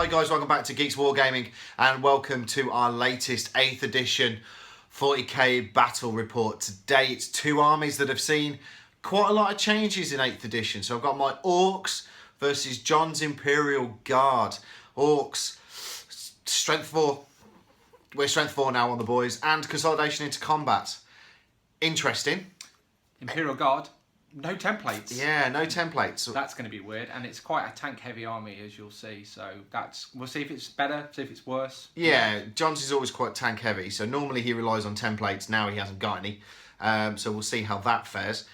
guys, welcome back to Geeks Wargaming and welcome to our latest 8th edition 40k battle report. Today it's two armies that have seen quite a lot of changes in 8th edition. So I've got my Orks versus John's Imperial Guard. Orks, strength 4. We're strength 4 now on the boys, and consolidation into combat. Interesting. Imperial Guard, no templates. Yeah, no templates. So that's going to be weird, and it's quite a tank-heavy army, as you'll see. So we'll see if it's better, see if it's worse. Yeah, John's is always quite tank-heavy, so normally he relies on templates. Now he hasn't got any, so we'll see how that fares.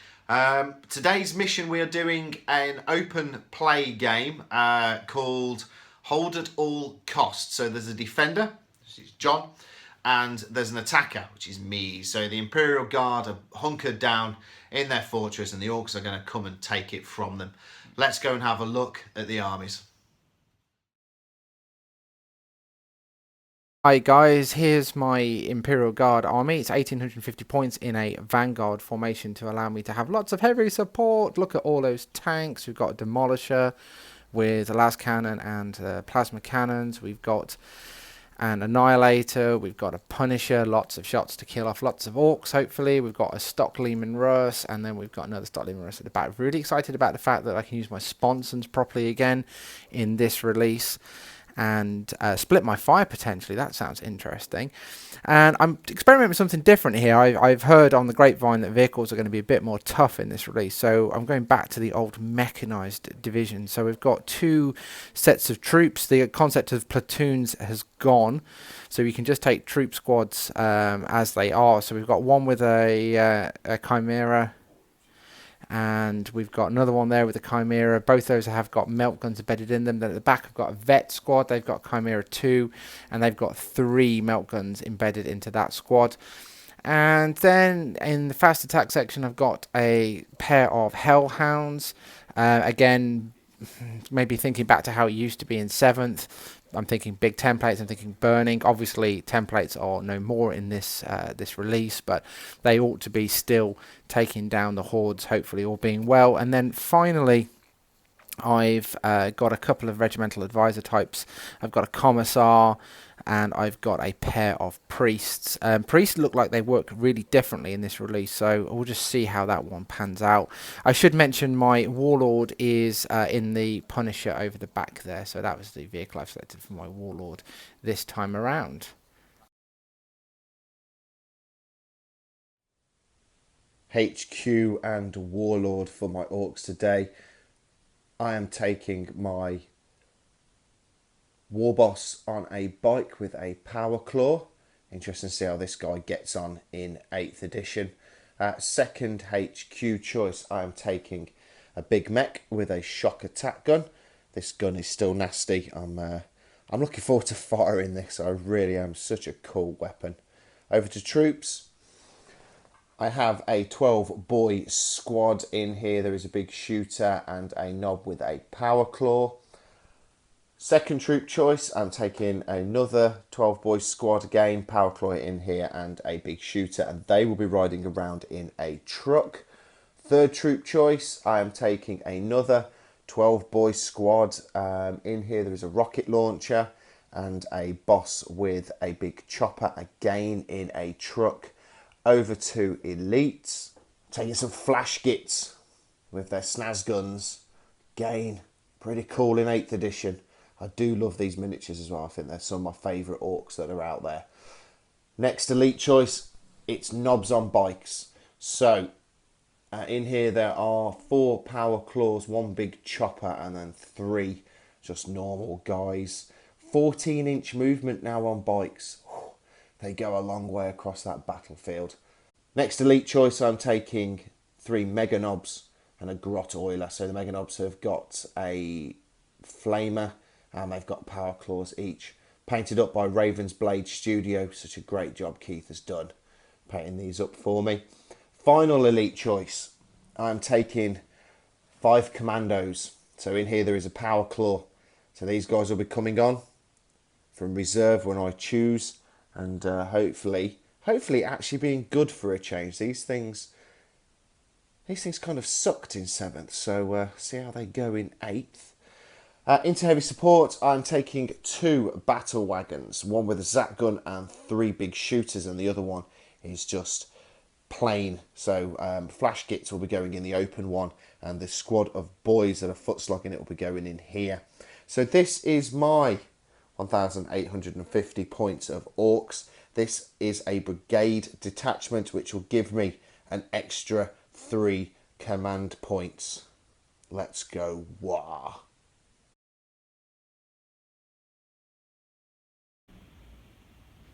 Today's mission, we are doing an open play game called Hold at All Costs. So there's a defender, which is John, and there's an attacker, which is me. So the Imperial Guard are hunkered down in their fortress, and the Orks are going to come and take it from them. Let's go and have a look at the armies. Hi guys, here's my Imperial Guard army. It's 1850 points in a Vanguard formation to allow me to have lots of heavy support. Look at all those tanks. We've got a Demolisher with a las cannon and plasma cannons. We've got an Annihilator, we've got a Punisher, lots of shots to kill off lots of Orks hopefully. We've got a stock Lehman Russ, and then we've got another stock Lehman Russ at the back. Really excited about the fact that I can use my sponsons properly again in this release, and split my fire potentially. That sounds interesting. And I'm experimenting with something different here. I've heard on the grapevine that vehicles are going to be a bit more tough in this release, so I'm going back to the old mechanized division. So we've got two sets of troops. The concept of platoons has gone, so you can just take troop squads as they are. So we've got one with a Chimera, and we've got another one there with a Chimera. Both those have got melt guns embedded in them. Then at the back I've got a vet squad. They've got Chimera 2, and they've got 3 melt guns embedded into that squad. And then in the fast attack section I've got a pair of hellhounds. Again, maybe thinking back to how it used to be in 7th. I'm thinking big templates, I'm thinking burning. Obviously templates are no more in this this release, but they ought to be still taking down the hordes, hopefully all being well. And then finally I've got a couple of regimental advisor types. I've got a commissar, and I've got a pair of priests. Priests look like they work really differently in this release, so we'll just see how that one pans out. I should mention my warlord is in the Punisher over the back there, so that was the vehicle I've selected for my warlord this time around. HQ and warlord for my Orks today. I am taking my Warboss on a bike with a Power Claw. Interesting to see how this guy gets on in 8th edition. Second HQ choice, I am taking a big mech with a shock attack gun. This gun is still nasty. I'm looking forward to firing this. I really am. Such a cool weapon. Over to troops. I have a 12 boy squad in here. There is a big shooter and a knob with a Power Claw. Second troop choice, I'm taking another 12 boy squad again, Power Claw in here and a big shooter, and they will be riding around in a truck. Third troop choice, I am taking another 12 boy squad. In here there is a rocket launcher and a boss with a big chopper again in a truck. Over to elites, taking some flash gits with their snaz guns. Again, pretty cool in 8th edition. I do love these miniatures as well. I think they're some of my favourite Orks that are out there. Next elite choice, it's knobs on bikes. So, in here there are 4 Power Claws, 1 big chopper, and then 3 just normal guys. 14-inch movement now on bikes. They go a long way across that battlefield. Next elite choice, I'm taking 3 Mega Knobs and a Grot Oiler. So the Mega Knobs have got a Flamer, and they've got Power Claws each. Painted up by Raven's Blade Studio. Such a great job Keith has done painting these up for me. Final elite choice, I'm taking 5 Commandos. So in here there is a Power Claw. So these guys will be coming on from reserve when I choose, and hopefully actually being good for a change. These things kind of sucked in 7th, so see how they go in 8th. Into heavy support, I'm taking 2 battle wagons, one with a Zat gun and 3 big shooters, and the other one is just plain. So flash gits will be going in the open one, and the squad of boys that are foot slogging it will be going in here. So this is my 1,850 points of Orks. This is a brigade detachment, which will give me an extra 3 command points. Let's go. Wah!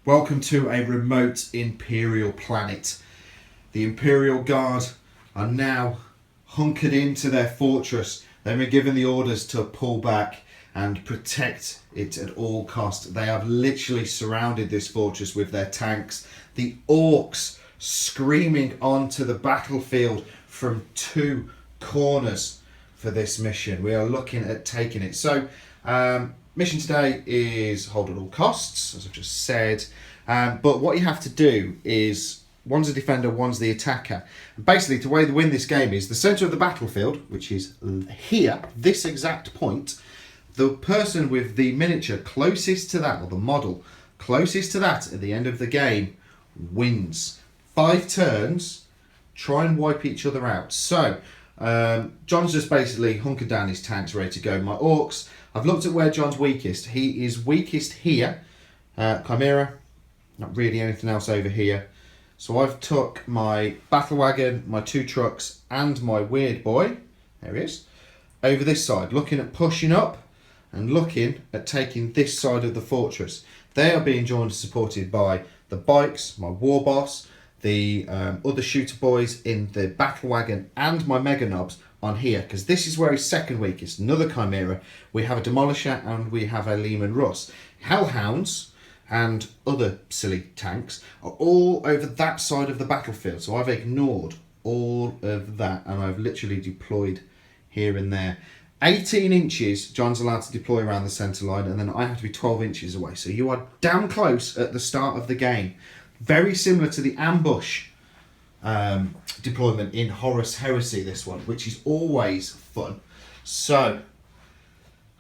Welcome to a remote Imperial planet. The Imperial Guard are now hunkered into their fortress. They've been given the orders to pull back and protect it at all costs. They have literally surrounded this fortress with their tanks. The Orks screaming onto the battlefield from 2 corners for this mission. We are looking at taking it. So, mission today is hold at all costs, as I've just said. But what you have to do is, one's a defender, one's the attacker. And basically, the way to win this game is the centre of the battlefield, which is here, this exact point. The person with the miniature closest to that, or the model closest to that at the end of the game, wins. 5 turns, try and wipe each other out. So, John's just basically hunkered down his tanks, ready to go. My Orks, I've looked at where John's weakest. He is weakest here. Chimera, not really anything else over here. So I've took my battle wagon, my 2 trucks, and my weird boy, there he is, over this side, looking at pushing up and looking at taking this side of the fortress. They are being joined and supported by the bikes, my war boss, the other shooter boys in the battle wagon, and my mega knobs on here, because this is where he's second weakest. Another Chimera. We have a Demolisher and we have a Lehman Russ. Hellhounds and other silly tanks are all over that side of the battlefield. So I've ignored all of that and I've literally deployed here and there. 18 inches John's allowed to deploy around the centre line, and then I have to be 12 inches away. So you are damn close at the start of the game. Very similar to the ambush deployment in Horus Heresy, this one, which is always fun. So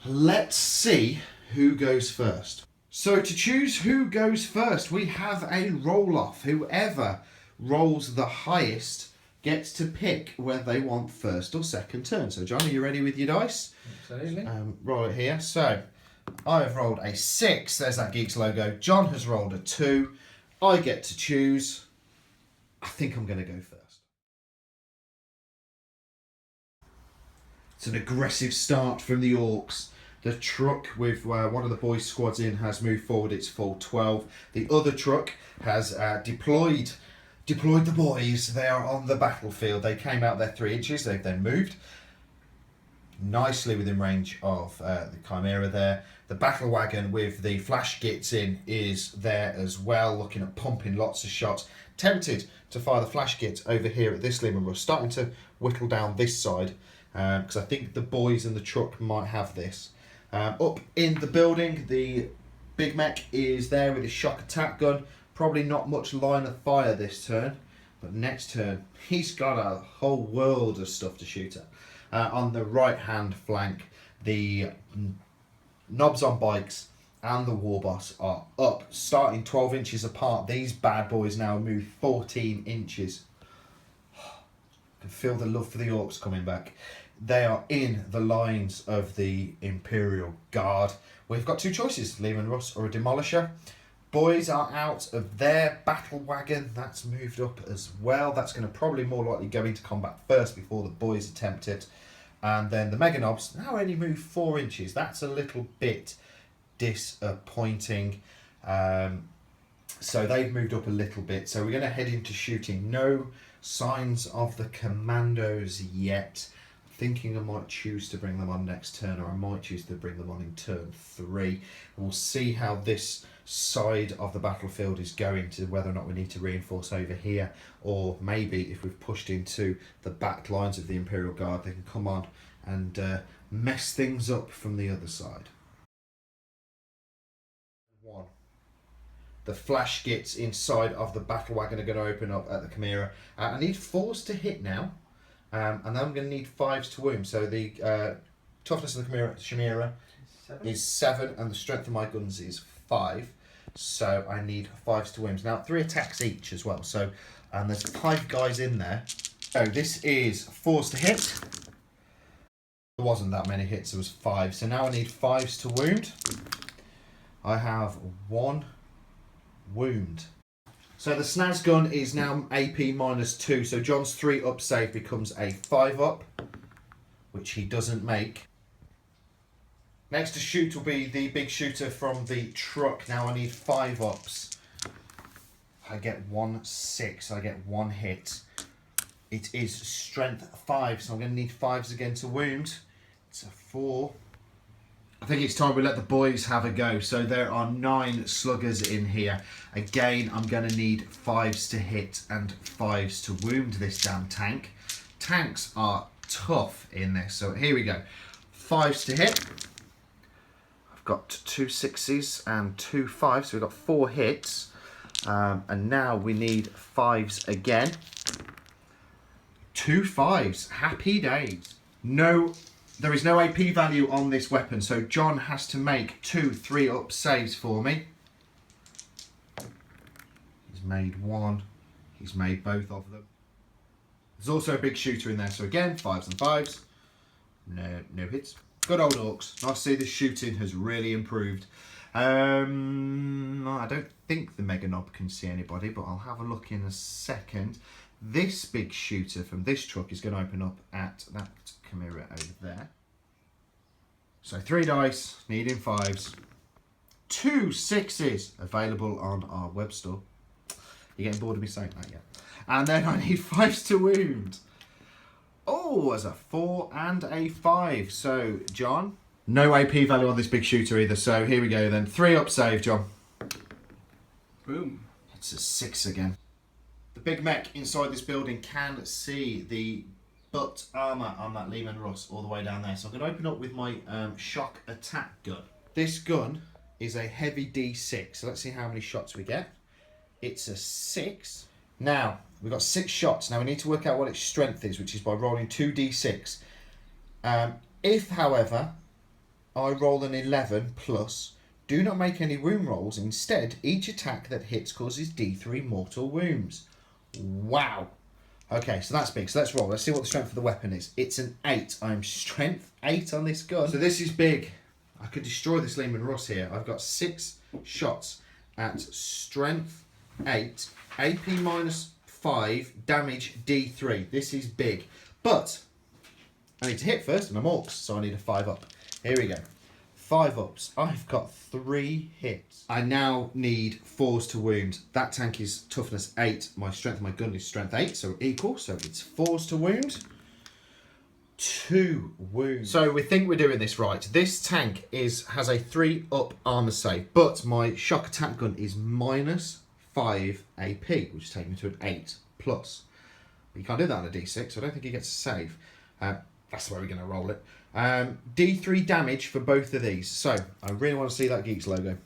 let's see who goes first. So to choose who goes first, we have a roll off. Whoever rolls the highest gets to pick whether they want first or second turn. So John, are you ready with your dice? Absolutely. Roll it here. So I have rolled a 6. There's that Geeks logo. John has rolled a 2. I get to choose. I think I'm going to go first. It's an aggressive start from the Orks. The truck with one of the boys' squads in has moved forward its full 12. The other truck has deployed the boys. They are on the battlefield. They came out there 3 inches. They've then moved nicely within range of the Chimera there. The battle wagon with the flash gits in is there as well, looking at pumping lots of shots. Tempted to fire the flash gits over here at this Lehman Russ, starting to whittle down this side because I think the boys in the truck might have this. Up in the building, the big mech is there with his shock attack gun. Probably not much line of fire this turn, but next turn he's got a whole world of stuff to shoot at. On the right hand flank, the knobs on bikes and the war boss are up, starting 12 inches apart. These bad boys now move 14 inches. I can feel the love for the Orks coming back. They are in the lines of the Imperial Guard. We've got 2 choices, Lehman Russ or a Demolisher. Boys are out of their battle wagon. That's moved up as well. That's going to probably more likely go into combat first before the boys attempt it. And then the Mega Knobs now only move 4 inches. That's a little bit disappointing. So they've moved up a little bit. So we're going to head into shooting. No signs of the commandos yet. Thinking I might choose to bring them on next turn, or I might choose to bring them on in turn 3. And we'll see how this side of the battlefield is going, to whether or not we need to reinforce over here, or maybe if we've pushed into the back lines of the Imperial Guard, they can come on and mess things up from the other side. 1. The flash gits inside of the battle wagon are going to open up at the Chimera. I need 4s to hit now. And then I'm going to need 5s to wound. So the Toughness of the Chimera is 7, and the strength of my guns is 5. So I need 5s to wounds. Now 3 attacks each as well. So there's 5 guys in there. So this is 4s to hit. There wasn't that many hits. There was 5. So now I need 5s to wound. I have 1 wound. So the snaz gun is now AP -2. So John's 3 up save becomes a 5 up, which he doesn't make. Next to shoot will be the big shooter from the truck. Now I need 5 ups. I get 1 6. I get 1 hit. It is strength 5, so I'm going to need 5s again to wound. It's a 4. I think it's time we let the boys have a go. So there are 9 sluggers in here. Again, I'm going to need 5s to hit and 5s to wound this damn tank. Tanks are tough in this. So here we go. 5s to hit. I've got 2 6s and 2 5s. So we've got 4 hits. And now we need 5s again. 2 5s. Happy days. No, there is no AP value on this weapon, so John has to make 2 3 up saves for me. He's made 1. He's made both of them. There's also a big shooter in there, so again, 5s and 5s. No hits. Good old Orks. Nice to see the shooting has really improved. I don't think the Mega Knob can see anybody, but I'll have a look in a second. This big shooter from this truck is going to open up at that Chimera over there. So 3 dice, needing 5s. 2 6s available on our web store. You're getting bored of me saying that yet? And then I need 5s to wound. Oh, there's a 4 and a 5. So, John, no AP value on this big shooter either. So here we go then. 3 up save, John. Boom. It's a 6 again. The big mech inside this building can see the butt armour on that Lehman Russ all the way down there. So I'm going to open up with my shock attack gun. This gun is a heavy D6. So let's see how many shots we get. It's a 6. Now, we've got 6 shots. Now we need to work out what its strength is, which is by rolling 2 D6. If, however, I roll an 11 plus, do not make any wound rolls. Instead, each attack that hits causes D3 mortal wounds. Wow. Okay, so that's big. So let's roll. Let's see what the strength of the weapon is. It's an 8. I'm strength 8 on this gun. So this is big. I could destroy this Lehman Russ here. I've got 6 shots at strength 8, AP -5, damage D3. This is big. But I need to hit first, and I'm Orks, so I need a 5 up. Here we go. 5 ups. I've got 3 hits. I now need 4s to wound. That tank is toughness 8. My strength of my gun is strength 8, so equal. So it's 4s to wound. 2 wounds. So we think we're doing this right. This tank has a 3 up armor save, but my shock attack gun is -5 AP, which is taking me to an 8 plus. But you can't do that on a D6, so I don't think he gets a save. That's the way we're going to roll it. D3 damage for both of these. So I really want to see that Geeks logo,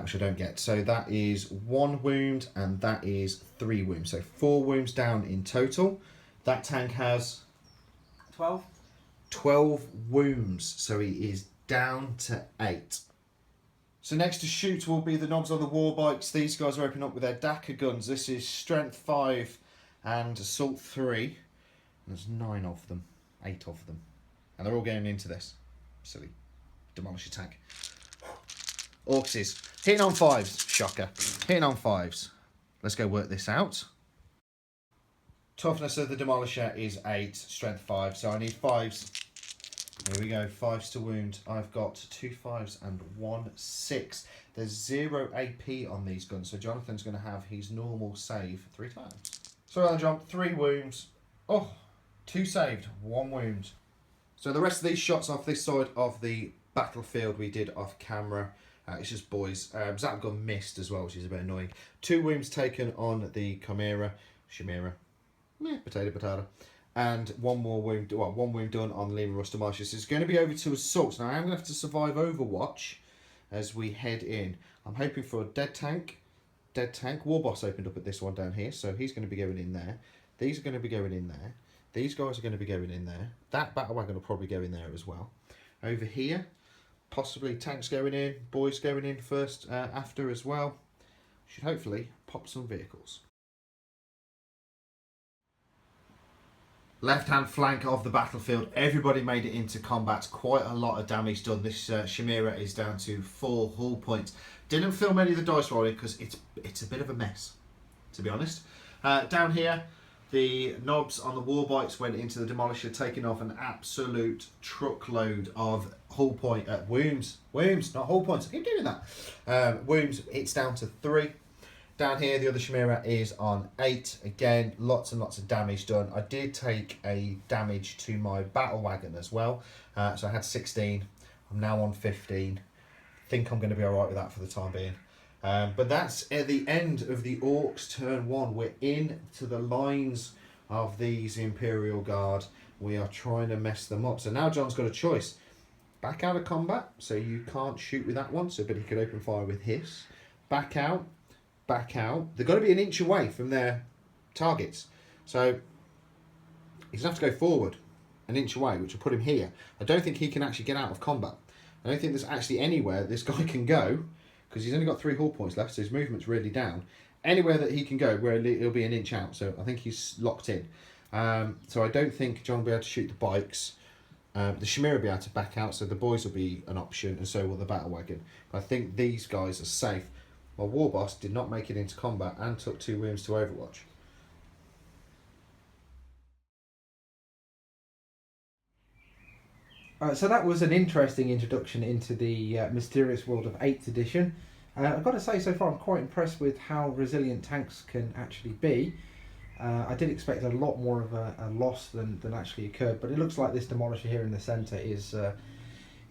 which I don't get. So that is 1 wound and that is 3 wounds. So 4 wounds down in total. That tank has 12 wounds. So he is down to 8. So next to shoot will be the knobs on the war bikes. These guys are opening up with their Daka guns. This is strength 5 and assault 3. There's 9 of them. 8 of them. And they're all going into this. Silly. Demolish attack. Orkses. Hitting on 5s. Shocker. Hitting on 5s. Let's go work this out. Toughness of the Demolisher is 8. Strength 5. So I need 5s. Here we go. 5s to wound. I've got 2 5s and 1 6. There's 0 AP on these guns. So Jonathan's going to have his normal save 3 times. So I'll jump 3 wounds. Oh, 2 saved, 1 wound. So the rest of these shots off this side of the battlefield we did off camera. It's just boys. Zap gun missed as well, which is a bit annoying. 2 wounds taken on the Chimera. Potato. And 1 more wound, 1 wound done on Lehman Russ Demolisher. So it's going to be over to assaults. Now I am going to have to survive Overwatch as we head in. I'm hoping for a dead tank. War boss opened up at this one down here, so he's going to be going in there. These are going to be going in there. These guys are going to be going in there. That battle wagon will probably go in there as well. Over here, possibly tanks going in, boys going in first after as well. Should hopefully pop some vehicles. Left-hand flank of the battlefield, everybody made it into combat. Quite a lot of damage done. This Chimera is down to 4 hull points. Didn't film any of the dice rolling because it's a bit of a mess, to be honest. Down here, the knobs on the war bikes went into the demolisher, taking off an absolute truckload of hull point wounds, not hull points. I keep doing that. Wounds. It's down to 3. Down here, the other Chimera is on 8. Again, lots and lots of damage done. I did take a damage to my battle wagon as well. So I had 16. I'm now on 15. Think I'm going to be alright with that for the time being. But that's at the end of the Orks Turn 1. We're into the lines of these Imperial Guard. We are trying to mess them up. So now John's got a choice. Back out of combat, so you can't shoot with that one, but he could open fire with his. Back out. They've got to be an inch away from their targets. So he's going to have to go forward an inch away, which will put him here. I don't think he can actually get out of combat. I don't think there's actually anywhere this guy can go, because he's only got 3 hull points left, so his movement's really down. Anywhere that he can go where he'll be an inch out, so I think he's locked in. So I don't think John will be able to shoot the bikes. The Chimera will be able to back out, so the boys will be an option, and so will the battle wagon. But I think these guys are safe. My war boss did not make it into combat and took 2 wounds to Overwatch. So that was an interesting introduction into the mysterious world of 8th edition. I've got to say, so far I'm quite impressed with how resilient tanks can actually be. I did expect a lot more of a loss than actually occurred, but it looks like this demolisher here in the centre is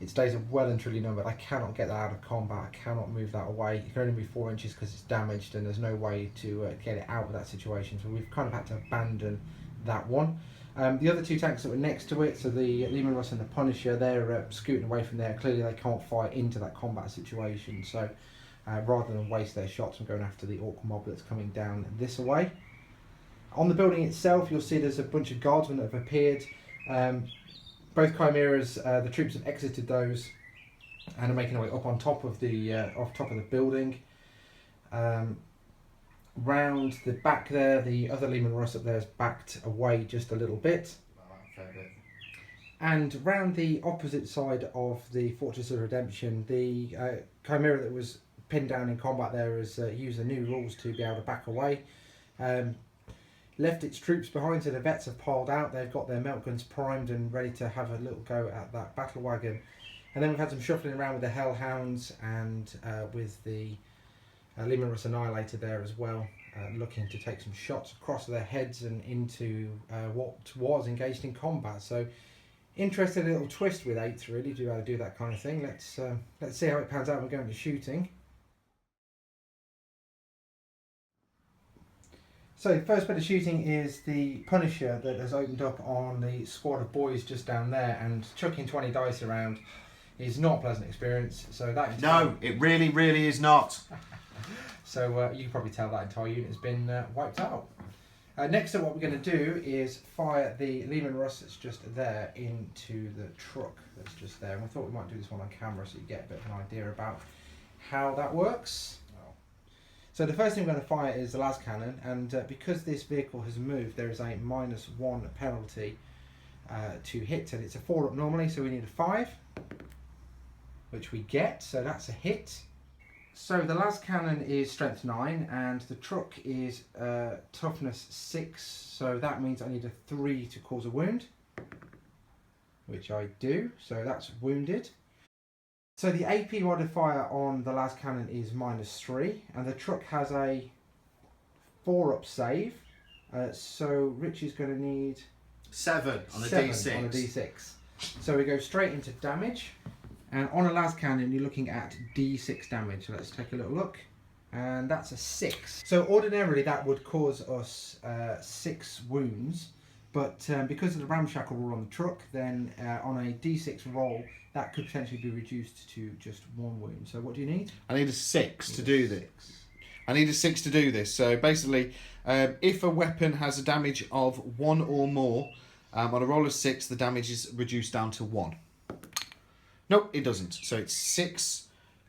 its days are well and truly numbered. I cannot get that out of combat. I cannot move that away. It can only be 4 inches because it's damaged, and there's no way to get it out of that situation. So we've kind of had to abandon that one. The other 2 tanks that were next to it, so the Lehman Russ and the Punisher, they're scooting away from there. Clearly they can't fight into that combat situation. So rather than waste their shots, I'm going after the Orc mob that's coming down this way. On the building itself, you'll see there's a bunch of guardsmen that have appeared. Both Chimeras, the troops have exited those and are making their way up on top of the building. Round the back there, the other Lehman Russ up there is backed away just a little bit. And round the opposite side of the Fortress of Redemption, the Chimera that was pinned down in combat there has used the new rules to be able to back away. Left its troops behind, so the vets have piled out. They've got their melt guns primed and ready to have a little go at that battle wagon. And then we've had some shuffling around with the Hellhounds and with the Lehman Russ Annihilator there as well, looking to take some shots across their heads and into what was engaged in combat. So interesting little twist with 8th, really, to be able to do that kind of thing. Let's see how it pans out. We're going to shooting. So first bit of shooting is the Punisher that has opened up on the squad of boys just down there, and chucking 20 dice around is not a pleasant experience. So that is it really, really is not. So you can probably tell that entire unit has been wiped out. Next up, what we're going to do is fire the Lehman Russ that's just there into the truck that's just there. And we thought we might do this one on camera so you get a bit of an idea about how that works. So the first thing we're going to fire is the las cannon, and because this vehicle has moved, there is a -1 penalty to hit, and it's a 4 up normally, so we need a 5, which we get, so that's a hit. So the las cannon is strength 9, and the truck is toughness 6, so that means I need a 3 to cause a wound, which I do, so that's wounded. So the AP modifier on the las cannon is -3, and the truck has a 4 up save, so Rich is going to need 7 on a 7 D6. on a D6. So we go straight into damage, and on a las cannon you're looking at D6 damage. So let's take a little look, and that's a 6. So ordinarily that would cause us 6 wounds, but because of the ramshackle rule on the truck, then on a D6 roll that could potentially be reduced to just 1 wound. So what do you need? I need a 6 to do this. I need a 6 to do this. So basically, if a weapon has a damage of 1 or more, On a roll of 6, the damage is reduced down to 1. Nope, it doesn't. So it's 6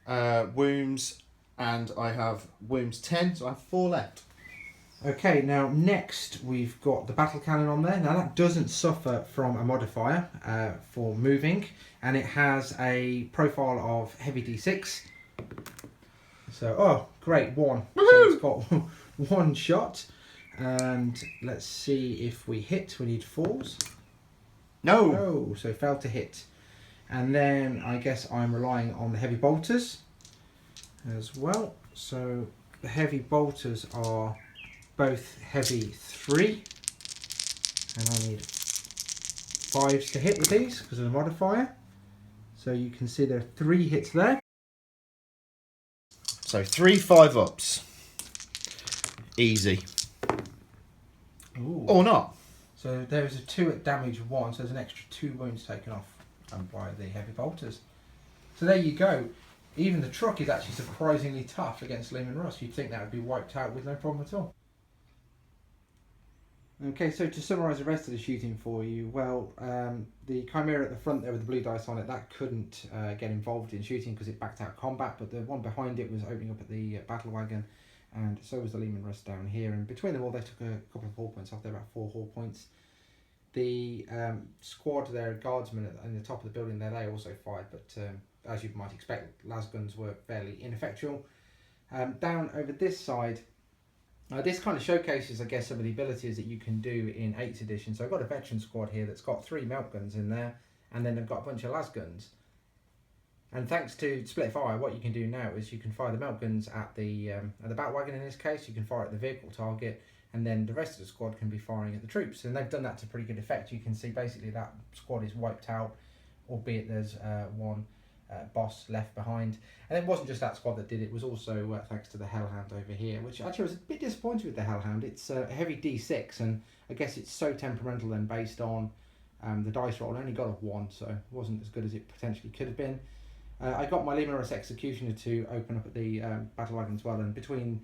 wounds, and I have wounds 10, so I have 4 left. Okay, now next we've got the battle cannon on there. Now that doesn't suffer from a modifier for moving, and it has a profile of heavy d6. So, oh, great, 1. So it's got 1 shot. And let's see if we hit. We need 4s. No! Oh, so failed to hit. And then I guess I'm relying on the heavy bolters as well. So the heavy bolters are both heavy 3. And I need 5s to hit with these because of the modifier. So you can see there are 3 hits there. So 3 5-ups. Easy. Ooh. Or not. So there is a 2 at damage 1, so there's an extra 2 wounds taken off by the heavy bolters. So there you go. Even the truck is actually surprisingly tough against Lehman Russ. You'd think that would be wiped out with no problem at all. Okay, so to summarise the rest of the shooting for you, well, the Chimera at the front there with the blue dice on it, that couldn't get involved in shooting because it backed out combat, but the one behind it was opening up at the battle wagon, and so was the Lehman Russ down here, and between them all they took a couple of hull points off. They're about 4 hull points. The squad there, guardsmen in the top of the building there, they also fired, but as you might expect, las guns were fairly ineffectual. Down over this side, this kind of showcases, I guess, some of the abilities that you can do in 8th edition. So I've got a veteran squad here that's got 3 melt guns in there, and then they've got a bunch of las guns. And thanks to split fire, what you can do now is you can fire the melt guns at the bat wagon in this case. You can fire at the vehicle target, and then the rest of the squad can be firing at the troops. And they've done that to pretty good effect. You can see basically that squad is wiped out, albeit there's one boss left behind. And it wasn't just that squad that did it. It was also thanks to the Hellhound over here, which actually I was a bit disappointed with the Hellhound. It's a heavy D6, and I guess it's so temperamental then based on the dice roll. It only got a 1, so it wasn't as good as it potentially could have been. I got my Lehman Russ Executioner to open up at the battle wagon as well, and between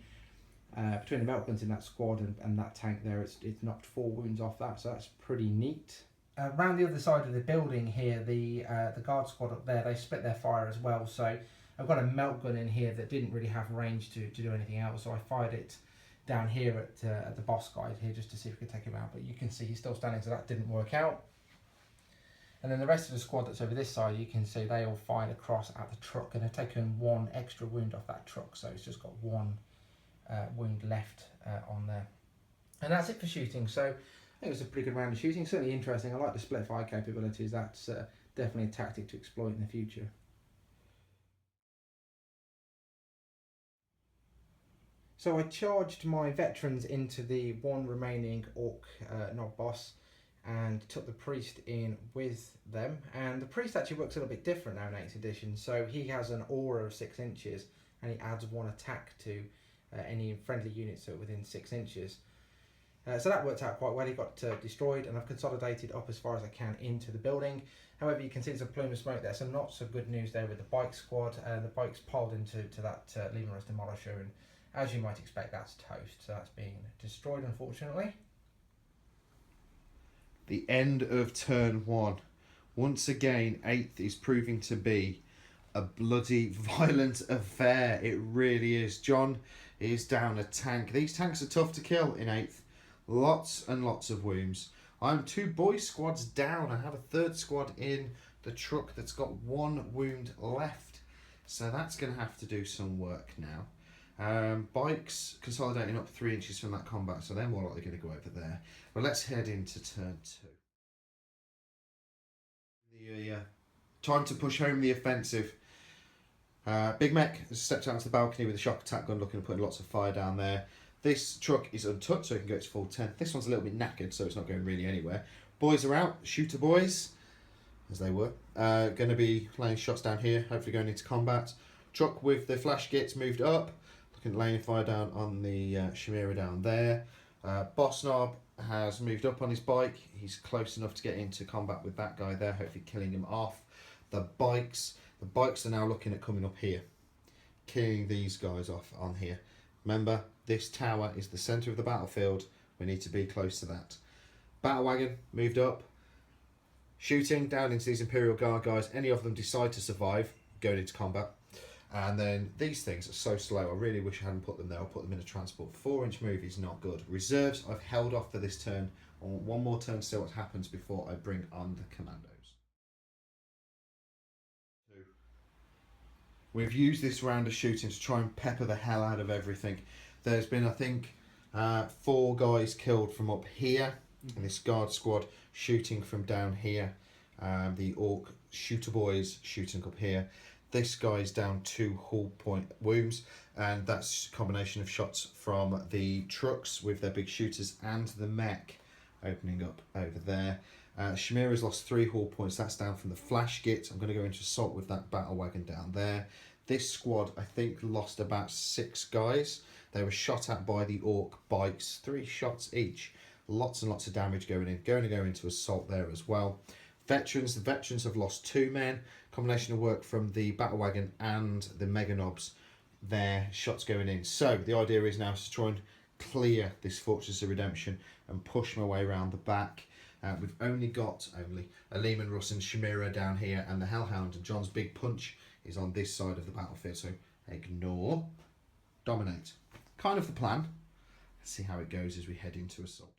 the melt guns in that squad and that tank there, it's knocked 4 wounds off that, so that's pretty neat. Around the other side of the building here, the guard squad up there, they split their fire as well, so I've got a melt gun in here that didn't really have range to do anything else, so I fired it down here at the boss guy here just to see if we could take him out, but you can see he's still standing, so that didn't work out. And then the rest of the squad that's over this side, you can see they all fired across at the truck, and they've taken 1 extra wound off that truck, so it's just got 1 wound left on there. And that's it for shooting. So I think it was a pretty good round of shooting, certainly interesting. I like the split fire capabilities. That's definitely a tactic to exploit in the future. So I charged my veterans into the 1 remaining orc knob boss and took the priest in with them, and the priest actually works a little bit different now in 8th edition. So he has an aura of 6 inches, and he adds 1 attack to any friendly units that are within 6 inches. So that worked out quite well. He got destroyed, and I've consolidated up as far as I can into the building. However, you can see there's a plume of smoke there, so not so good news there with the bike squad. The bike's piled into that Lehman Russ demolisher, and as you might expect, that's toast. So that's being destroyed, unfortunately. The end of turn 1. Once again, 8th is proving to be a bloody violent affair. It really is. John is down a tank. These tanks are tough to kill in 8th. Lots and lots of wounds. I'm 2 boy squads down. I have a 3rd squad in the truck that's got 1 wound left. So that's going to have to do some work now. Bikes consolidating up 3 inches from that combat, so they're more likely going to go over there. But let's head into turn 2. Time to push home the offensive. Big Mech has stepped out onto the balcony with a shock attack gun, looking at putting lots of fire down there. This truck is untouched, so it can go to full 10. This one's a little bit knackered, so it's not going really anywhere. Boys are out, shooter boys, as they were. Going to be laying shots down here, hopefully going into combat. Truck with the flash gets moved up, looking at laying fire down on the Chimera down there. Boss Knob has moved up on his bike. He's close enough to get into combat with that guy there, hopefully killing him off. The bikes are now looking at coming up here, killing these guys off on here. Remember, this tower is the centre of the battlefield. We need to be close to that. Battle wagon moved up. Shooting down into these Imperial Guard guys. Any of them decide to survive, going into combat. And then these things are so slow. I really wish I hadn't put them there. I'll put them in a transport. 4-inch move is not good. Reserves, I've held off for this turn. I want one more turn to see what happens before I bring on the commandos. We've used this round of shooting to try and pepper the hell out of everything. There's been, I think, 4 guys killed from up here. And this guard squad shooting from down here. The Ork shooter boys shooting up here. This guy's down 2 hull point wounds, and that's a combination of shots from the trucks with their big shooters and the mech opening up over there. Shamira's lost 3 hull points. That's down from the flash git. I'm going to go into assault with that battle wagon down there. This squad, I think, lost about 6 guys. They were shot at by the Ork bikes, 3 shots each. Lots and lots of damage going in. Going to go into assault there as well. Veterans, the veterans have lost 2 men. Combination of work from the battle wagon and the mega knobs. Their shots going in. So the idea is now to try and clear this Fortress of Redemption and push my way around the back. We've only got a Lehman Russ and Shamira down here, and the Hellhound and John's big punch is on this side of the battlefield. So ignore, dominate. Kind of the plan. Let's see how it goes as we head into assault.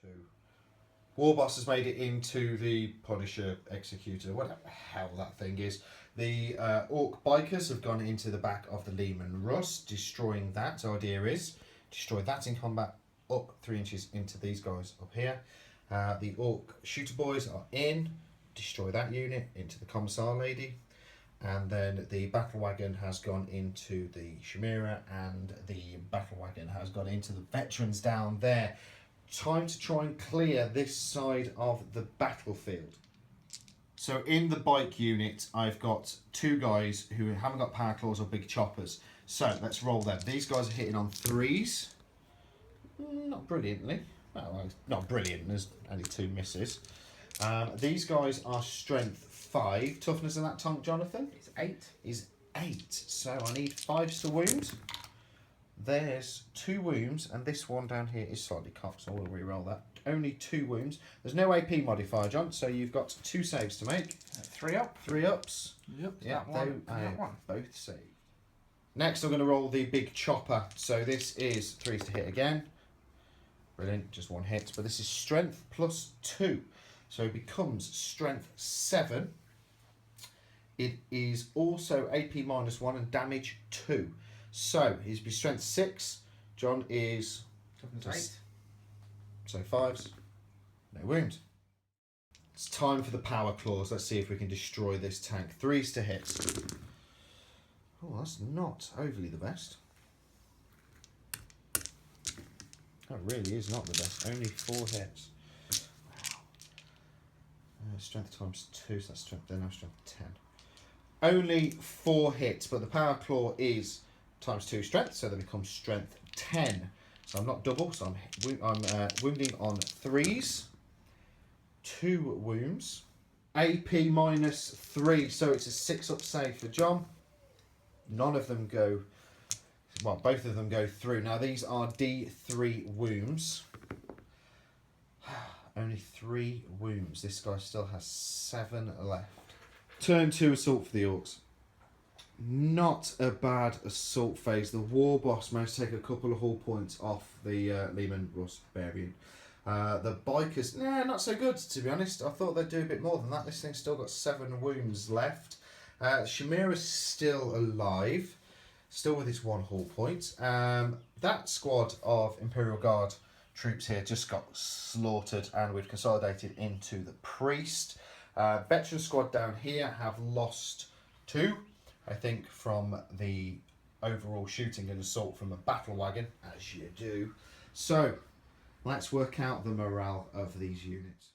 2. Warboss has made it into the Punisher Executor, whatever the hell that thing is. The Ork bikers have gone into the back of the Lehman Russ, destroying that. The idea is destroy that in combat, up 3 inches into these guys up here. The Ork shooter boys are in, destroy that unit into the Commissar lady. And then the battle wagon has gone into the Shamira, and the battle wagon has gone into the veterans down there. Time to try and clear this side of the battlefield. So in the bike unit, I've got 2 guys who haven't got power claws or big choppers. So let's roll them. These guys are hitting on 3s. Not brilliantly. Well, not brilliant. There's only 2 misses. These guys are strength 5. Toughness of that tongue, Jonathan? It's 8. Is 8. So I need 5s to wound. There's 2 wounds, and this one down here is slightly cocked, so I'll re-roll that. Only 2 wounds. There's no AP modifier, John, so you've got 2 saves to make. 3 up. 3 ups. Yep. Yeah, That one. That one. both saved. Next, I'm going to roll the big chopper. So this is 3s to hit again. Brilliant, just 1 hit. But this is strength plus 2. So it becomes strength 7. It is also AP minus 1 and damage 2. So he's be strength 6. John is Toughness 8. so 5s. No wound. It's time for the power claws. Let's see if we can destroy this tank. 3s to hit. Oh, that's not overly the best. That really is not the best. Only 4 hits. Wow. Strength times 2, so that's strength. Then I'm strength 10. Only 4 hits, but the power claw is times 2 strength, so they become strength 10. So I'm not double, so I'm wounding on 3s. 2 wounds. AP minus 3, so it's a 6-up save for John. None of them go, well, both of them go through. Now these are D3 wounds. Only 3 wounds. This guy still has 7 left. Turn 2 assault for the Orks. Not a bad assault phase. The war boss managed to take a couple of hull points off the Lehman Russ variant. The bikers, not so good, to be honest. I thought they'd do a bit more than that. This thing's still got 7 wounds left. Shamira's still alive, still with his 1 hull point. That squad of Imperial Guard troops here just got slaughtered, and we've consolidated into the priest. Veteran squad down here have lost 2, I think, from the overall shooting and assault from a battle wagon, as you do. So let's work out the morale of these units.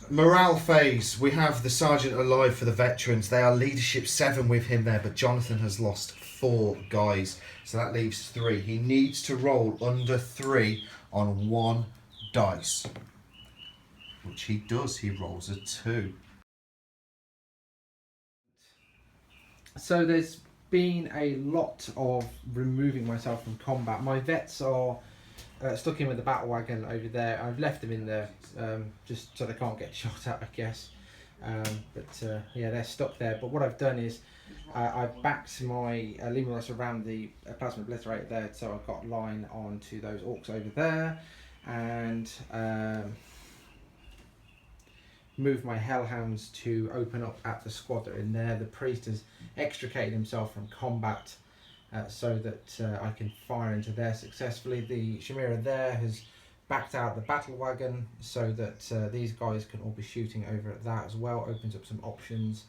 Morale phase. We have the sergeant alive for the veterans. They are leadership 7 with him there, but Jonathan has lost 4 guys, so that leaves 3. He needs to roll under 3 on 1 dice, which he does. He rolls a 2. So there's been a lot of removing myself from combat. My vets are stuck in with the battle wagon over there. I've left them in there just so they can't get shot at, I guess. Yeah, they're stuck there. But what I've done is I've backed my Lehman Russ around the plasma obliterator there, so I've got line onto those orcs over there, and move my hellhounds to open up at the squad that are in there. The priest has extricated himself from combat so that I can fire into there successfully. The Chimera there has backed out the battle wagon so that these guys can all be shooting over at that as well. Opens up some options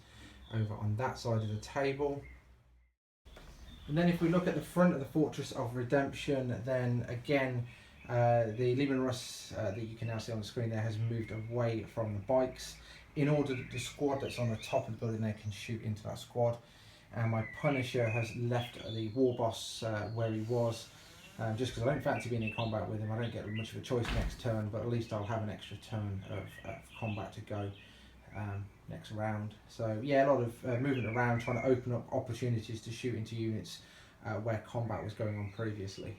over on that side of the table. And then if we look at the front of the Fortress of Redemption, then again the Lehman Russ that you can now see on the screen there has moved away from the bikes in order that the squad that's on the top of the building there can shoot into that squad. And my Punisher has left the War Boss where he was, just because I don't fancy being in combat with him. I don't get much of a choice next turn, but at least I'll have an extra turn of combat to go next round. So yeah, a lot of movement around, trying to open up opportunities to shoot into units where combat was going on previously.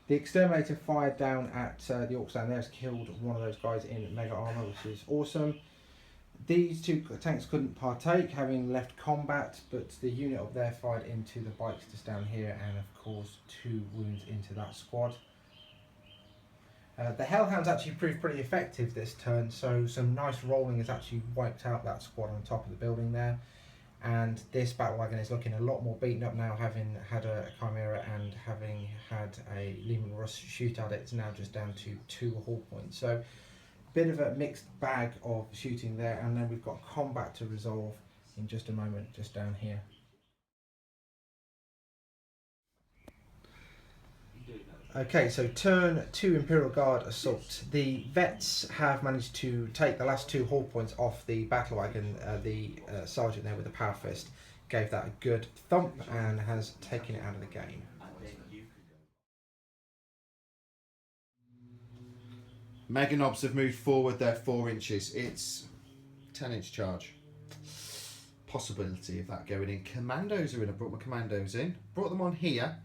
The Exterminator fired down at the Orcs down there, has killed one of those guys in mega armor, which is awesome. These two tanks couldn't partake, having left combat, but the unit up there fired into the bikes just down here and of course 2 wounds into that squad. The Hellhounds actually proved pretty effective this turn, so some nice rolling has actually wiped out that squad on top of the building there. And this battle wagon is looking a lot more beaten up now, having had a Chimera and having had a Lehman Russ shoot at it. It's now just down to 2 hull points. So bit of a mixed bag of shooting there, and then we've got combat to resolve in just a moment just down here. Okay, so turn 2 Imperial Guard assault. The vets have managed to take the last 2 hull points off the battle wagon. The sergeant there with the power fist gave that a good thump and has taken it out of the game. Mega Knobs have moved forward there 4 inches. It's 10-inch charge. Possibility of that going in. Commandos are in. I brought my commandos in. Brought them on here.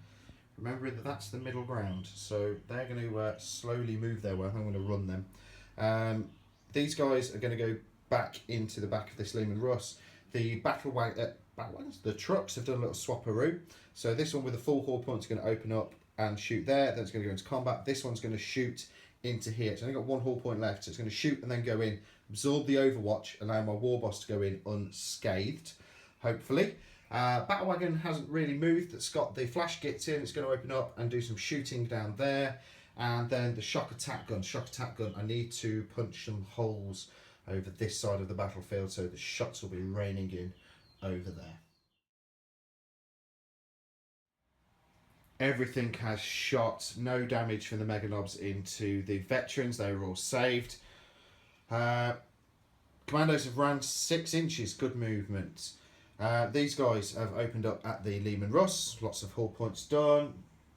Remembering that that's the middle ground, so they're going to slowly move their way. I'm going to run them. These guys are going to go back into the back of this Lehman Russ. The battle wagons, the trucks have done a little swapperoo. So this one with a full hull point is going to open up and shoot there. Then it's going to go into combat. This one's going to shoot into here. It's only got 1 hull point left, so it's going to shoot and then go in, absorb the Overwatch, allow my War Boss to go in unscathed, hopefully. Battle wagon hasn't really moved. It's got the flash gets in. It's going to open up and do some shooting down there, and then the shock attack gun. I need to punch some holes over this side of the battlefield, so the shots will be raining in over there. Everything has shot. No damage from the Mega Knobs into the veterans. They were all saved. Commandos have ran 6 inches. Good movement. These guys have opened up at the Lehman Russ. Lots of hull points done.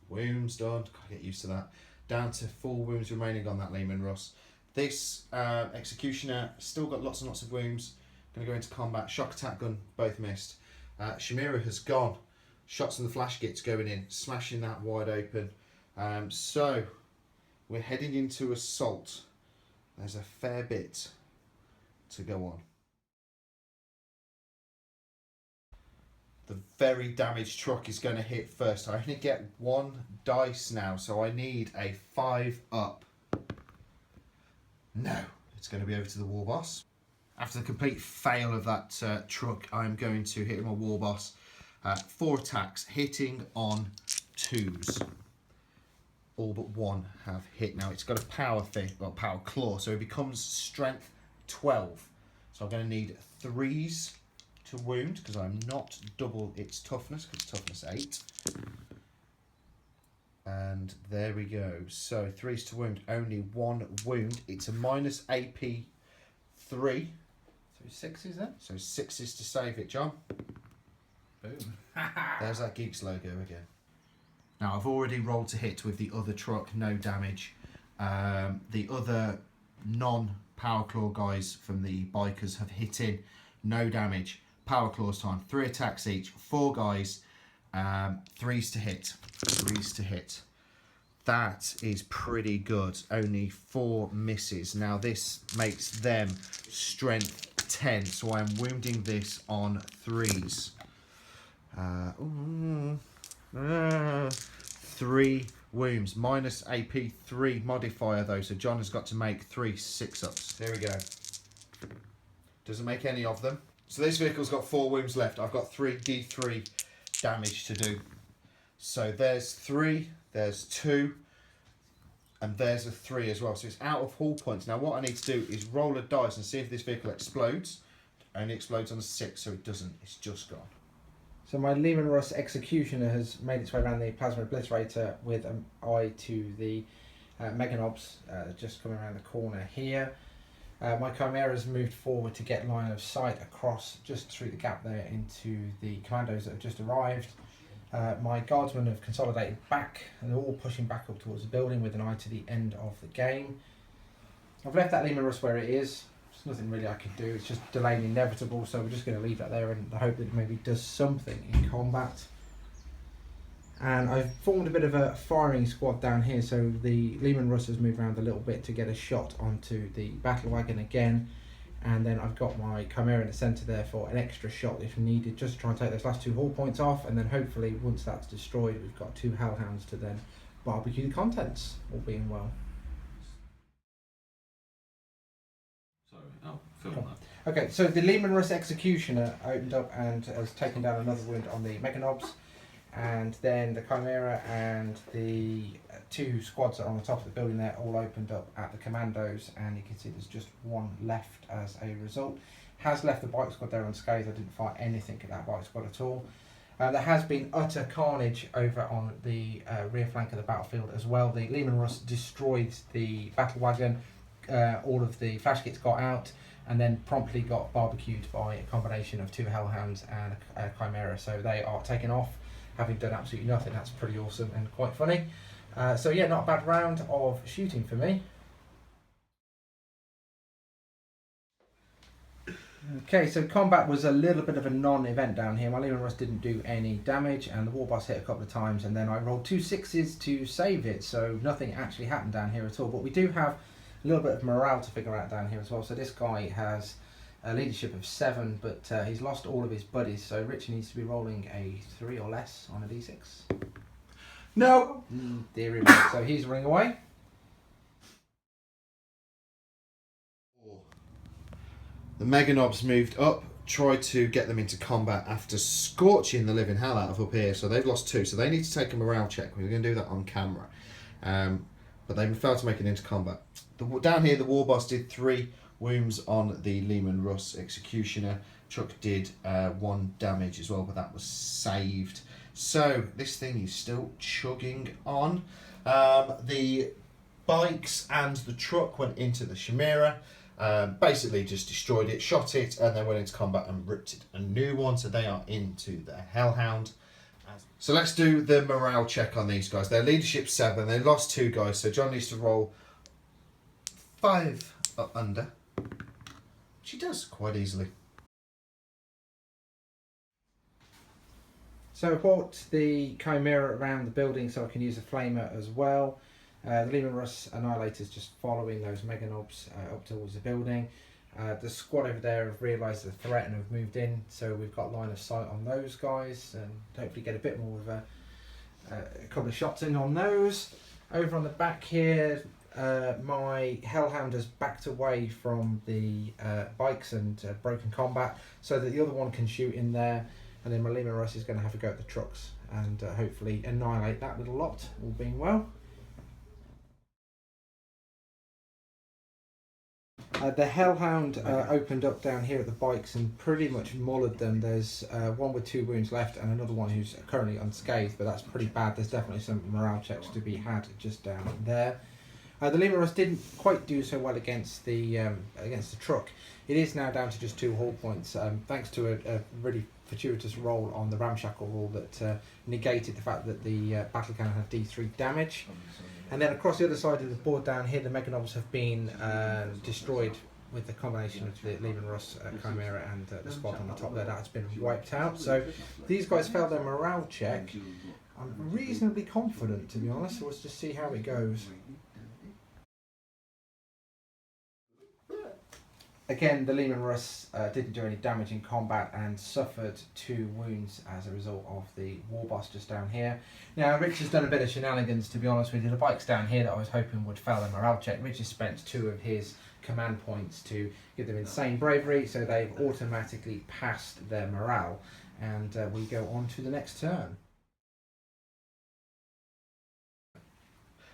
Wounds done. Gotta get used to that. Down to 4 wounds remaining on that Lehman Russ. This Executioner still got lots and lots of wounds. Going to go into combat. Shock attack gun, both missed. Chimera has gone. Shots on the flash gits going in, smashing that wide open. So we're heading into assault. There's a fair bit to go on. The very damaged truck is going to hit first. I only get 1 dice now, so I need a 5 up. No, it's going to be over to the War Boss. After the complete fail of that truck, I'm going to hit my War Boss. 4 attacks, hitting on 2s. All but 1 have hit. Now it's got a power thing, well, power claw, so it becomes strength 12. So I'm going to need 3s to wound, because I'm not double its toughness, because it's toughness 8. And there we go. So 3s to wound, only 1 wound. It's a minus AP 3. So 6s then? So 6s to save it, John. Boom. There's that Geeks logo again. Now I've already rolled to hit with the other truck, no damage. The other Power Claw guys from the bikers have hit in. No damage. Power Claws time. 3 attacks each. 4 guys. 3s to hit. 3s to hit. That is pretty good. Only 4 misses. Now this makes them strength 10. So I'm wounding this on 3s. 3 wounds. Minus AP 3 modifier though. So John has got to make 3 6-ups. There we go. Doesn't make any of them. So this vehicle's got 4 wounds left. I've got 3 D3 damage to do. So there's 3, there's 2, and there's a 3 as well. So it's out of hull points. Now what I need to do is roll a dice and see if this vehicle explodes. It only explodes on a 6, so it doesn't. It's just gone. So my Lehman Russ Executioner has made its way around the Plasma Obliterator with an eye to the Meganobs, just coming around the corner here. My Chimera has moved forward to get line of sight across just through the gap there into the commandos that have just arrived. My guardsmen have consolidated back and they're all pushing back up towards the building with an eye to the end of the game. I've left that Lehman Russ where it is. There's nothing really I can do. It's just delaying the inevitable, so we're just going to leave that there and hope that it maybe does something in combat. And I've formed a bit of a firing squad down here, so the Lehman Russ has moved around a little bit to get a shot onto the battle wagon again, and then I've got my Chimera in the centre there for an extra shot if needed, just to try and take those last 2 hull points off, and then hopefully once that's destroyed we've got 2 Hellhounds to then barbecue the contents, all being well. Sorry, I'll film that. Okay, so the Lehman Russ Executioner opened up and has taken down another wound on the Meganobs. And then the Chimera and the 2 squads that are on the top of the building there all opened up at the commandos, and you can see there's just 1 left as a result. Has left the bike squad there unscathed. I didn't fight anything at that bike squad at all. There has been utter carnage over on the rear flank of the battlefield as well. The Lehman Russ destroyed the battle wagon, all of the flash kits got out, and then promptly got barbecued by a combination of 2 Hellhounds and a Chimera. So they are taken off, having done absolutely nothing. That's pretty awesome and quite funny. So yeah, not a bad round of shooting for me. Okay, so combat was a little bit of a non-event down here. My Lehman Russ didn't do any damage, and the war boss hit a couple of times, and then I rolled 2 6s to save it, so nothing actually happened down here at all. But we do have a little bit of morale to figure out down here as well. So this guy has a leadership of 7, but he's lost all of his buddies, so Richie needs to be rolling a 3 or less on a d6. No! Dear me. So he's running away. The Meganobs moved up, tried to get them into combat after scorching the living hell out of up here, so they've lost 2, so they need to take a morale check. We're going to do that on camera. But they failed to make it into combat. Down here, the war boss did 3 wounds on the Lehman Russ Executioner. Chuck did 1 damage as well, but that was saved. So this thing is still chugging on. The bikes and the truck went into the Chimera. Basically just destroyed it, shot it, and then went into combat and ripped it a new one. So they are into the Hellhound. So let's do the morale check on these guys. Their leadership 7. They lost 2 guys, so John needs to roll 5 up under. She does quite easily. So I brought the Chimera around the building so I can use a flamer as well. The Lehman Russ Annihilator's just following those Meganobs up towards the building. The squad over there have realised the threat and have moved in, so we've got line of sight on those guys and hopefully get a bit more of a couple of shots in on those. Over on the back here, my Hellhound has backed away from the bikes and broken combat so that the other one can shoot in there, and then my Lehman Russ is going to have a go at the trucks and hopefully annihilate that little lot, all being well. The Hellhound opened up down here at the bikes and pretty much mullered them. There's one with 2 wounds left and another one who's currently unscathed, but that's pretty bad. There's definitely some morale checks to be had just down there. The Lehman Russ didn't quite do so well against the truck. It is now down to just 2 hull points, thanks to a really fortuitous roll on the ramshackle rule that negated the fact that the battle cannon had D3 damage. And then across the other side of the board down here, the Mega Novels have been destroyed with the combination of the Lehman Russ Chimera and the squad on the top there. That's been wiped out. So these guys failed their morale check. I'm reasonably confident, to be honest. So let's just see how it goes. Again, the Lehman Russ didn't do any damage in combat and suffered 2 wounds as a result of the war boss just down here. Now, Rich has done a bit of shenanigans, to be honest with you. The bikes down here that I was hoping would fail their morale check. Rich has spent 2 of his command points to give them insane bravery, so they've automatically passed their morale. And we go on to the next turn.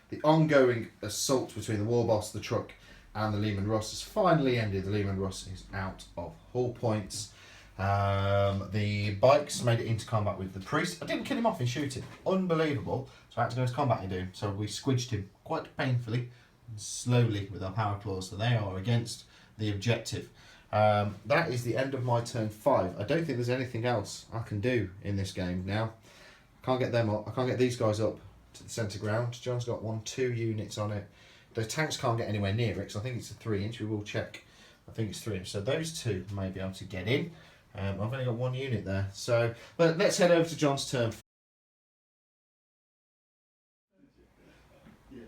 The ongoing assault between the war boss, the truck, and the Lehman Russ has finally ended. The Lehman Russ is out of hull points. The bikes made it into combat with the priest. I didn't kill him off in shooting. Unbelievable. So I had to go into combat and do. So we squidged him quite painfully and slowly with our power claws. So they are against the objective. That is the end of my turn 5. I don't think there's anything else I can do in this game now. I can't get them up. I can't get these guys up to the centre ground. John's got 2 units on it. The tanks can't get anywhere near it, so I think it's a 3-inch. We will check. I think it's 3-inch. So those 2 may be able to get in. I've only got 1 unit there. So, but let's head over to John's turn.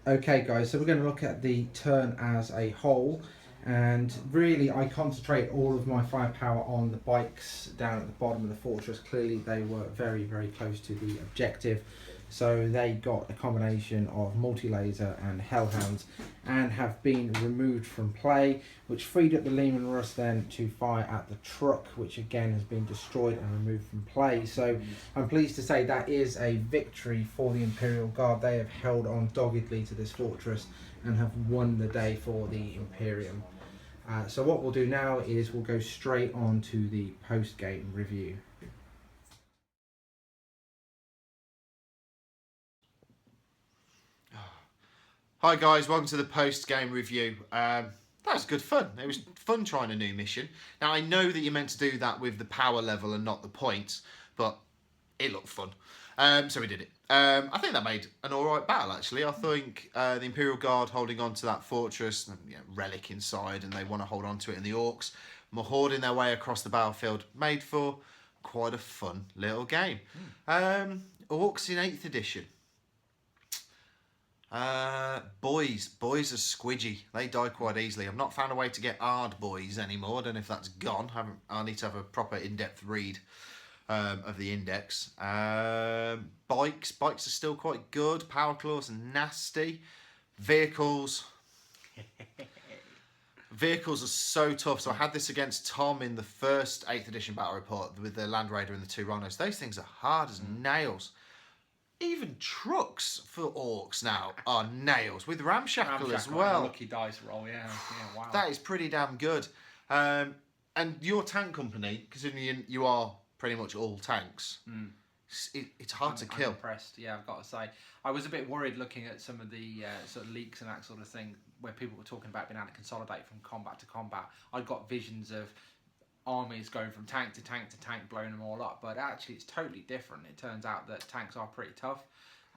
Okay, guys, so we're going to look at the turn as a whole. And really, I concentrate all of my firepower on the bikes down at the bottom of the fortress. Clearly, they were very, very close to the objective. So they got a combination of multi-laser and hellhounds and have been removed from play, which freed up the Lehman Russ then to fire at the truck, which again has been destroyed and removed from play. So I'm pleased to say that is a victory for the Imperial Guard. They have held on doggedly to this fortress and have won the day for the Imperium. So what we'll do now is we'll go straight on to the post-game review. Hi guys, welcome to the post-game review. That was good fun. It was fun trying a new mission. Now I know that you're meant to do that with the power level and not the points, but it looked fun. So we did it. I think that made an alright battle actually. I think the Imperial Guard holding on to that fortress, relic inside, and they want to hold on to it, and the Orks hoarding their way across the battlefield made for quite a fun little game. Orks in 8th edition. Boys are squidgy. They die quite easily. I've not found a way to get hard boys anymore. I don't know if that's gone. I need to have a proper in-depth read of the index. Bikes are still quite good. Power claws are nasty. Vehicles are so tough. So I had this against Tom in the first 8th edition battle report with the Land Raider and the 2 Rhinos. Those things are hard as nails. Even trucks for Orks now are nails with ramshackle as well. Lucky dice roll, yeah, wow. That is pretty damn good. And your tank company, considering you are pretty much all tanks, it's hard to kill. I'm impressed, yeah, I've got to say. I was a bit worried looking at some of the sort of leaks and that sort of thing, where people were talking about being able to consolidate from combat to combat. I got visions of armies going from tank to tank to tank, blowing them all up, but actually it's totally different. It turns out that tanks are pretty tough,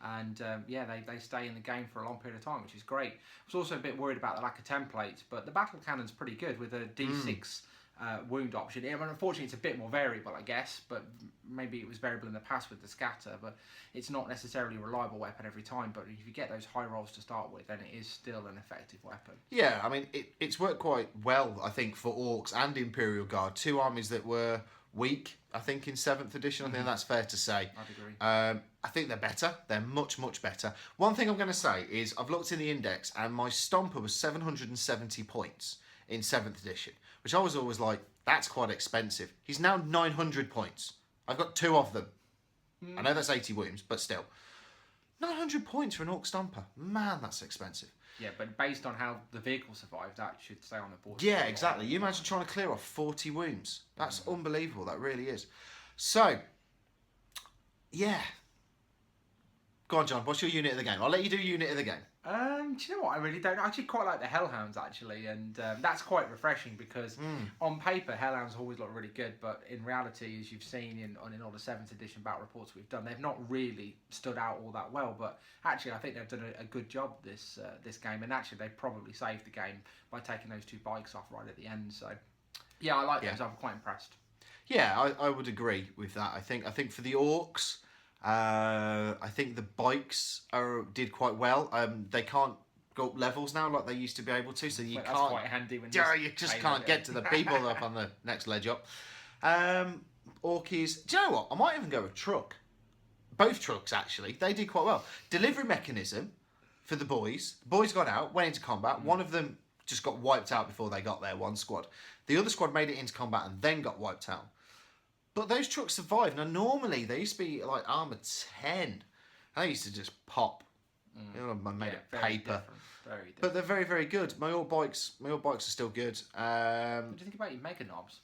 and they stay in the game for a long period of time, which is great. I was also a bit worried about the lack of templates, but the battle cannon's pretty good with a D6 wound option. I mean, unfortunately it's a bit more variable, I guess, but maybe it was variable in the past with the scatter, but it's not necessarily a reliable weapon every time. But if you get those high rolls to start with, then it is still an effective weapon. Yeah, I mean, it's worked quite well, I think, for Orks and Imperial Guard, 2 armies that were weak, I think, in 7th edition. I think that's fair to say. I'd agree. I think they're better. They're much, much better. One thing I'm going to say is I've looked in the index and my Stomper was 770 points in 7th edition, which I was always like, that's quite expensive. He's now 900 points. I've got 2 of them. I know that's 80 wounds, but still. 900 points for an Ork Stomper. Man, that's expensive. Yeah, but based on how the vehicle survived, that should stay on the board. Yeah, exactly. You imagine trying to clear off 40 wounds. That's unbelievable. That really is. So, yeah. Go on, John. What's your unit of the game? I'll let you do unit of the game. Do you know what? I really don't. I actually quite like the Hellhounds actually, and that's quite refreshing because on paper Hellhounds always look really good, but in reality, as you've seen in all the 7th edition battle reports we've done, they've not really stood out all that well. But actually, I think they've done a good job this game, and actually they probably saved the game by taking those 2 bikes off right at the end. So yeah, I like those. I'm quite impressed. Yeah, I would agree with that. I think for the Orks. I think the bikes did quite well. They can't go up levels now like they used to be able to, so you That's can't. quite handy when You just can't get to the people up on the next ledge up. Orkies. Do you know what? I might even go with truck. Both trucks actually. They did quite well. Delivery mechanism for the boys. The boys got out, went into combat. One of them just got wiped out before they got there. One squad. The other squad made it into combat and then got wiped out. But those trucks survived. Now, normally, they used to be like armor 10. And they used to just pop. You know, made of paper. Very different. But they're very, very good. My old bikes are still good. What do you think about your Mega Knobs?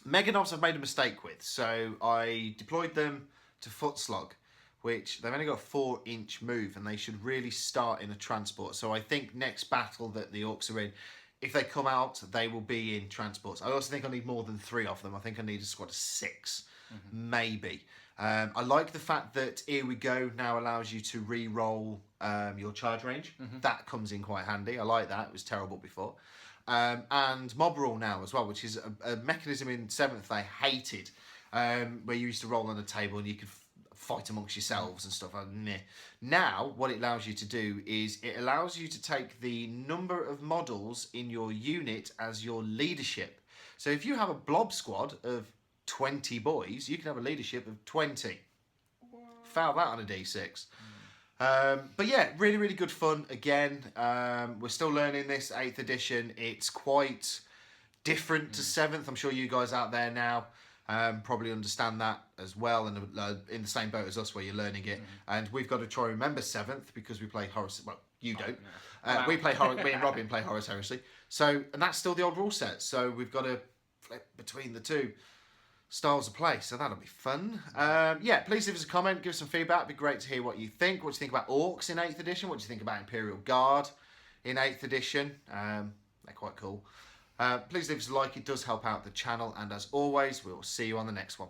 Mega Knobs I've made a mistake with. So I deployed them to Foot Slog, which they've only got a 4-inch move, and they should really start in a transport. So I think next battle that the Orks are in, if they come out, they will be in transports. I also think I need more than 3 of them. I think I need a squad of 6, maybe. I like the fact that Here We Go now allows you to re-roll your charge range. That comes in quite handy. I like that. It was terrible before. And Mob Rule now as well, which is a mechanism in 7th they hated, where you used to roll on a table and you could fight amongst yourselves and stuff. Now, what it allows you to do is it allows you to take the number of models in your unit as your leadership. So if you have a blob squad of 20 boys, you can have a leadership of 20. Foul that on a D6. But yeah, really, really good fun. Again, we're still learning this 8th edition. It's quite different to 7th. I'm sure you guys out there now probably understand that as well, and in the same boat as us where you're learning it. And we've got to try and remember 7th because we play Horus. Well, you don't. We play Horus. Me and Robin play Horus Heresy. So, and that's still the old rule set. So we've got to flip between the 2 styles of play. So that'll be fun. Yeah, please leave us a comment, give us some feedback. It'd be great to hear what you think. What do you think about Orks in 8th edition? What do you think about Imperial Guard in 8th edition? They're quite cool. Please leave us a like. It does help out the channel. And as always, we'll see you on the next one.